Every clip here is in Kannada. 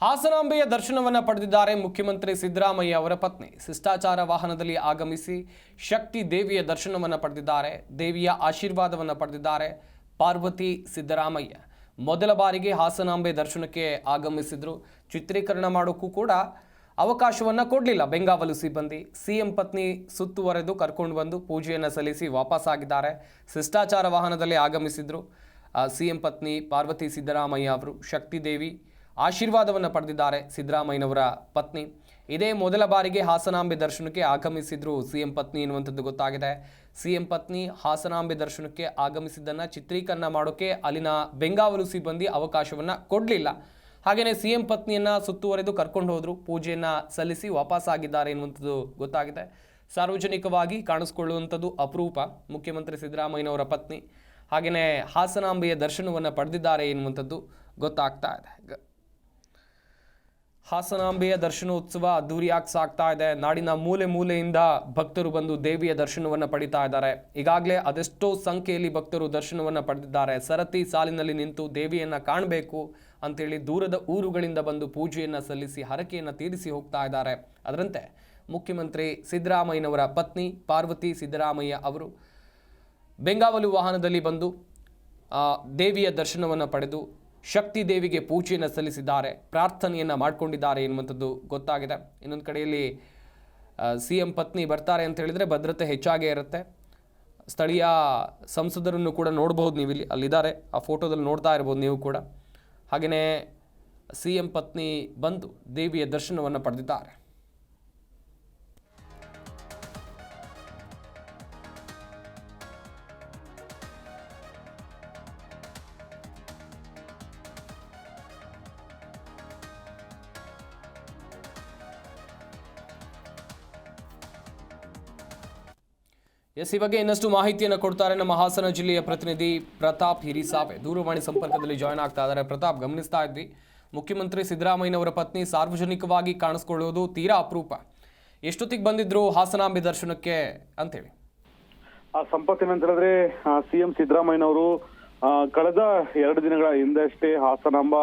ಹಾಸನಾಂಬೆಯ ದರ್ಶನವನ್ನು ಪಡೆದಿದ್ದಾರೆ ಮುಖ್ಯಮಂತ್ರಿ ಸಿದ್ದರಾಮಯ್ಯ ಅವರ ಪತ್ನಿ. ಶಿಷ್ಟಾಚಾರ ವಾಹನದಲ್ಲಿ ಆಗಮಿಸಿ ಶಕ್ತಿ ದೇವಿಯ ದರ್ಶನವನ್ನು ಪಡೆದಿದ್ದಾರೆ. ದೇವಿಯ ಆಶೀರ್ವಾದವನ್ನು ಪಡೆದಿದ್ದಾರೆ ಪಾರ್ವತಿ ಸಿದ್ದರಾಮಯ್ಯ. ಮೊದಲ ಬಾರಿಗೆ ಹಾಸನಾಂಬೆ ದರ್ಶನಕ್ಕೆ ಆಗಮಿಸಿದ್ರು. ಚಿತ್ರೀಕರಣ ಮಾಡೋಕ್ಕೂ ಕೂಡ ಅವಕಾಶವನ್ನು ಕೊಡಲಿಲ್ಲ ಬೆಂಗಾವಲು ಸಿಬ್ಬಂದಿ. ಸಿಎಂ ಪತ್ನಿ ಸುತ್ತುವರೆದು ಕರ್ಕೊಂಡು ಬಂದು ಪೂಜೆಯನ್ನು ಸಲ್ಲಿಸಿ ವಾಪಸ್ಸಾಗಿದ್ದಾರೆ. ಶಿಷ್ಟಾಚಾರ ವಾಹನದಲ್ಲಿ ಆಗಮಿಸಿದ್ರು ಸಿಎಂ ಪತ್ನಿ ಪಾರ್ವತಿ ಸಿದ್ದರಾಮಯ್ಯ ಅವರು. ಶಕ್ತಿ ದೇವಿ ಆಶೀರ್ವಾದವನ್ನು ಪಡೆದಿದ್ದಾರೆ ಸಿದ್ದರಾಮಯ್ಯನವರ ಪತ್ನಿ. ಇದೇ ಮೊದಲ ಬಾರಿಗೆ ಹಾಸನಾಂಬೆ ದರ್ಶನಕ್ಕೆ ಆಗಮಿಸಿದ್ರು ಸಿಎಂ ಪತ್ನಿ ಎನ್ನುವಂಥದ್ದು ಗೊತ್ತಾಗಿದೆ. ಸಿಎಂ ಪತ್ನಿ ಹಾಸನಾಂಬೆ ದರ್ಶನಕ್ಕೆ ಆಗಮಿಸಿದ್ದನ್ನು ಚಿತ್ರೀಕರಣ ಮಾಡೋಕ್ಕೆ ಅಲ್ಲಿನ ಬೆಂಗಾವಲು ಸಿಬ್ಬಂದಿ ಅವಕಾಶವನ್ನು ಕೊಡಲಿಲ್ಲ. ಹಾಗೆಯೇ ಸಿಎಂ ಪತ್ನಿಯನ್ನು ಸುತ್ತುವರೆದು ಕರ್ಕೊಂಡು ಹೋದರು, ಪೂಜೆಯನ್ನು ಸಲ್ಲಿಸಿ ವಾಪಸ್ಸಾಗಿದ್ದಾರೆ ಎನ್ನುವಂಥದ್ದು ಗೊತ್ತಾಗಿದೆ. ಸಾರ್ವಜನಿಕವಾಗಿ ಕಾಣಿಸ್ಕೊಳ್ಳುವಂಥದ್ದು ಅಪರೂಪ ಮುಖ್ಯಮಂತ್ರಿ ಸಿದ್ದರಾಮಯ್ಯನವರ ಪತ್ನಿ. ಹಾಗೆಯೇ ಹಾಸನಾಂಬೆಯ ದರ್ಶನವನ್ನು ಪಡೆದಿದ್ದಾರೆ ಎನ್ನುವಂಥದ್ದು ಗೊತ್ತಾಗ್ತಾ ಇದೆ. ಹಾಸನಾಂಬೆಯ ದರ್ಶನೋತ್ಸವ ಅದ್ದೂರಿಯಾಗಿ ಸಾಗ್ತಾ ಇದೆ. ನಾಡಿನ ಮೂಲೆ ಮೂಲೆಯಿಂದ ಭಕ್ತರು ಬಂದು ದೇವಿಯ ದರ್ಶನವನ್ನು ಪಡಿತಾ ಇದ್ದಾರೆ. ಈಗಾಗಲೇ ಅದೆಷ್ಟೋ ಸಂಖ್ಯೆಯಲ್ಲಿ ಭಕ್ತರು ದರ್ಶನವನ್ನು ಪಡೆದಿದ್ದಾರೆ. ಸರತಿ ಸಾಲಿನಲ್ಲಿ ನಿಂತು ದೇವಿಯನ್ನು ಕಾಣಬೇಕು ಅಂತೇಳಿ ದೂರದ ಊರುಗಳಿಂದ ಬಂದು ಪೂಜೆಯನ್ನು ಸಲ್ಲಿಸಿ ಹರಕೆಯನ್ನು ತೀರಿಸಿ ಹೋಗ್ತಾ ಇದ್ದಾರೆ. ಅದರಂತೆ ಮುಖ್ಯಮಂತ್ರಿ ಸಿದ್ದರಾಮಯ್ಯನವರ ಪತ್ನಿ ಪಾರ್ವತಿ ಸಿದ್ದರಾಮಯ್ಯ ಅವರು ಬೆಂಗಾವಲು ವಾಹನದಲ್ಲಿ ಬಂದು ದೇವಿಯ ದರ್ಶನವನ್ನು ಪಡೆದು ಶಕ್ತಿ ದೇವಿಗೆ ಪೂಜೆಯನ್ನು ಸಲ್ಲಿಸಿದ್ದಾರೆ, ಪ್ರಾರ್ಥನೆಯನ್ನು ಮಾಡಿಕೊಂಡಿದ್ದಾರೆ ಎನ್ನುವಂಥದ್ದು ಗೊತ್ತಾಗಿದೆ. ಇನ್ನೊಂದು ಕಡೆಯಲ್ಲಿ ಸಿಎಂ ಪತ್ನಿ ಬರ್ತಾರೆ ಅಂತ ಹೇಳಿದರೆ ಭದ್ರತೆ ಹೆಚ್ಚಾಗೇ ಇರುತ್ತೆ. ಸ್ಥಳೀಯ ಸಂಸದರನ್ನು ಕೂಡ ನೋಡ್ಬೋದು ನೀವು, ಇಲ್ಲಿ ಅಲ್ಲಿದ್ದಾರೆ, ಆ ಫೋಟೋದಲ್ಲಿ ನೋಡ್ತಾ ಇರ್ಬೋದು ನೀವು ಕೂಡ. ಹಾಗೆಯೇ ಸಿಎಂ ಪತ್ನಿ ಬಂದು ದೇವಿಯ ದರ್ಶನವನ್ನು ಪಡೆದಿದ್ದಾರೆ. ಈ ಬಗ್ಗೆ ಇನ್ನಷ್ಟು ಮಾಹಿತಿಯನ್ನು ಕೊಡ್ತಾರೆ ನಮ್ಮ ಹಾಸನ ಜಿಲ್ಲೆಯ ಪ್ರತಿನಿಧಿ ಪ್ರತಾಪ್ ಹಿರಿಸಾವೆ. ದೂರವಾಣಿ ಸಂಪರ್ಕದಲ್ಲಿ ಜಾಯ್ನ್ ಆಗ್ತಾ ಇದ್ದಾರೆ. ಪ್ರತಾಪ್, ಗಮನಿಸ್ತಾ ಇದ್ವಿ ಮುಖ್ಯಮಂತ್ರಿ ಸಿದ್ದರಾಮಯ್ಯನವರ ಪತ್ನಿ ಸಾರ್ವಜನಿಕವಾಗಿ ಕಾಣಿಸ್ಕೊಳ್ಳೋದು ತೀರಾ ಅಪರೂಪ. ಎಷ್ಟೊತ್ತಿಗೆ ಬಂದಿದ್ರು ಹಾಸನಾಂಬೆ ದರ್ಶನಕ್ಕೆ ಅಂತೇಳಿ? ಸಂಪತ್ ಏನಂತ ಹೇಳಿದ್ರೆ ಸಿಎಂ ಸಿದ್ದರಾಮಯ್ಯನವರು ಕಳೆದ 2 ದಿನಗಳ ಹಿಂದಷ್ಟೇ ಹಾಸನಾಂಬ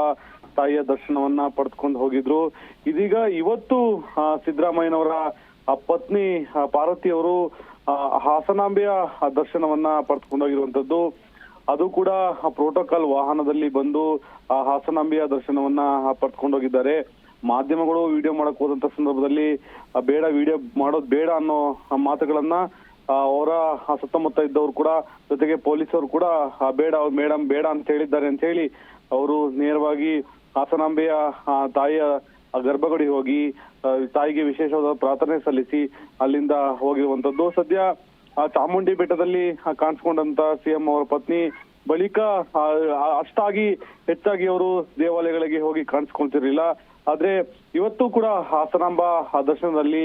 ತಾಯಿಯ ದರ್ಶನವನ್ನ ಪಡೆದುಕೊಂಡು ಹೋಗಿದ್ರು. ಇದೀಗ ಇವತ್ತು ಸಿದ್ದರಾಮಯ್ಯನವರ ಪತ್ನಿ ಪಾರ್ವತಿ ಅವರು ಹಾಸನಾಂಬೆಯ ದರ್ಶನವನ್ನ ಪಡೆದುಕೊಂಡೋಗಿರುವಂತದ್ದು. ಅದು ಕೂಡ ಪ್ರೋಟೋಕಾಲ್ ವಾಹನದಲ್ಲಿ ಬಂದು ಹಾಸನಾಂಬೆಯ ದರ್ಶನವನ್ನ ಪಡೆದುಕೊಂಡೋಗಿದ್ದಾರೆ. ಮಾಧ್ಯಮಗಳು ವಿಡಿಯೋ ಮಾಡಕ್ ಹೋದಂತ ಸಂದರ್ಭದಲ್ಲಿ ಬೇಡ, ವಿಡಿಯೋ ಮಾಡೋದು ಬೇಡ ಅನ್ನೋ ಮಾತುಗಳನ್ನ ಅವರ ಸುತ್ತಮುತ್ತ ಇದ್ದವರು ಕೂಡ, ಜೊತೆಗೆ ಪೊಲೀಸರು ಕೂಡ ಬೇಡ ಮೇಡಮ್ ಬೇಡ ಅಂತ ಹೇಳಿದ್ದಾರೆ ಅಂತ ಹೇಳಿ ಅವರು ನೇರವಾಗಿ ಹಾಸನಾಂಬೆಯ ತಾಯಿಯ ಗರ್ಭಗುಡಿ ಹೋಗಿ ತಾಯಿಗೆ ವಿಶೇಷವಾದ ಪ್ರಾರ್ಥನೆ ಸಲ್ಲಿಸಿ ಅಲ್ಲಿಂದ ಹೋಗಿರುವಂತದ್ದು. ಸದ್ಯ ಚಾಮುಂಡಿ ಬೆಟ್ಟದಲ್ಲಿ ಕಾಣಿಸ್ಕೊಂಡಂತ ಸಿಎಂ ಅವರ ಪತ್ನಿ ಬಳಿಕ ಅಷ್ಟಾಗಿ ಹೆಚ್ಚಾಗಿ ಅವರು ದೇವಾಲಯಗಳಿಗೆ ಹೋಗಿ ಕಾಣಿಸ್ಕೊಳ್ತಿರ್ಲಿಲ್ಲ. ಆದ್ರೆ ಇವತ್ತು ಕೂಡ ಹಾಸನಾಂಬ ದರ್ಶನದಲ್ಲಿ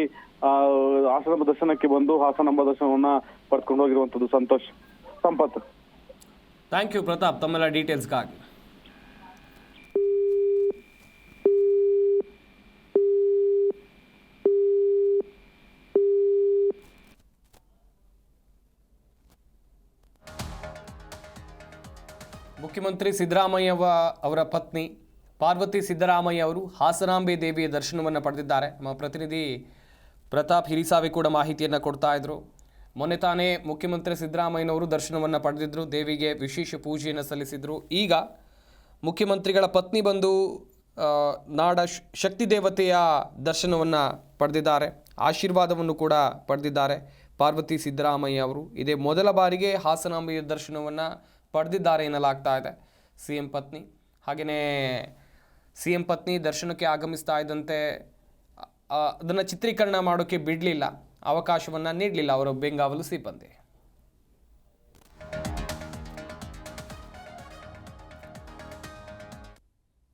ಹಾಸನಾಂಬ ದರ್ಶನಕ್ಕೆ ಬಂದು ಹಾಸನಾಂಬ ದರ್ಶನವನ್ನ ಪಡ್ಕೊಂಡು ಹೋಗಿರುವಂತದ್ದು. ಸಂಪತ್. ಥ್ಯಾಂಕ್ ಯು ಪ್ರತಾಪ್, ತಮ್ಮೆಲ್ಲ ಡೀಟೇಲ್ಸ್ಗಾಗಿ. ಮುಖ್ಯಮಂತ್ರಿ ಸಿದ್ದರಾಮಯ್ಯ ಅವರ ಪತ್ನಿ ಪಾರ್ವತಿ ಸಿದ್ದರಾಮಯ್ಯ ಅವರು ಹಾಸನಾಂಬೆ ದೇವಿಯ ದರ್ಶನವನ್ನು ಪಡೆದಿದ್ದಾರೆ. ನಮ್ಮ ಪ್ರತಿನಿಧಿ ಪ್ರತಾಪ್ ಹಿರಿಸಾವೆ ಕೂಡ ಮಾಹಿತಿಯನ್ನು ಕೊಡ್ತಾ ಇದ್ರು. ಮೊನ್ನೆ ತಾನೇ ಮುಖ್ಯಮಂತ್ರಿ ಸಿದ್ದರಾಮಯ್ಯನವರು ದರ್ಶನವನ್ನು ಪಡೆದಿದ್ದರು, ದೇವಿಗೆ ವಿಶೇಷ ಪೂಜೆಯನ್ನು ಸಲ್ಲಿಸಿದರು. ಈಗ ಮುಖ್ಯಮಂತ್ರಿಗಳ ಪತ್ನಿ ಬಂದು ನಾಡ ಶಕ್ತಿ ದೇವತೆಯ ದರ್ಶನವನ್ನು ಪಡೆದಿದ್ದಾರೆ, ಆಶೀರ್ವಾದವನ್ನು ಕೂಡ ಪಡೆದಿದ್ದಾರೆ ಪಾರ್ವತಿ ಸಿದ್ದರಾಮಯ್ಯ ಅವರು. ಇದೇ ಮೊದಲ ಬಾರಿಗೆ ಹಾಸನಾಂಬೆಯ ದರ್ಶನವನ್ನು ಪಡೆದಿದ್ದಾರೆ ಎನ್ನಲಾಗ್ತಾ ಇದೆ ಸಿಎಂ ಪತ್ನಿ. ಹಾಗೆಯೇ ಸಿಎಂ ಪತ್ನಿ ದರ್ಶನಕ್ಕೆ ಆಗಮಿಸ್ತಾ ಇದ್ದಂತೆ ಅದನ್ನು ಚಿತ್ರೀಕರಣ ಮಾಡೋಕ್ಕೆ ಬಿಡಲಿಲ್ಲ, ಅವಕಾಶವನ್ನು ನೀಡಲಿಲ್ಲ ಅವರ ಬೆಂಗಾವಲು ಸಿಬ್ಬಂದಿ.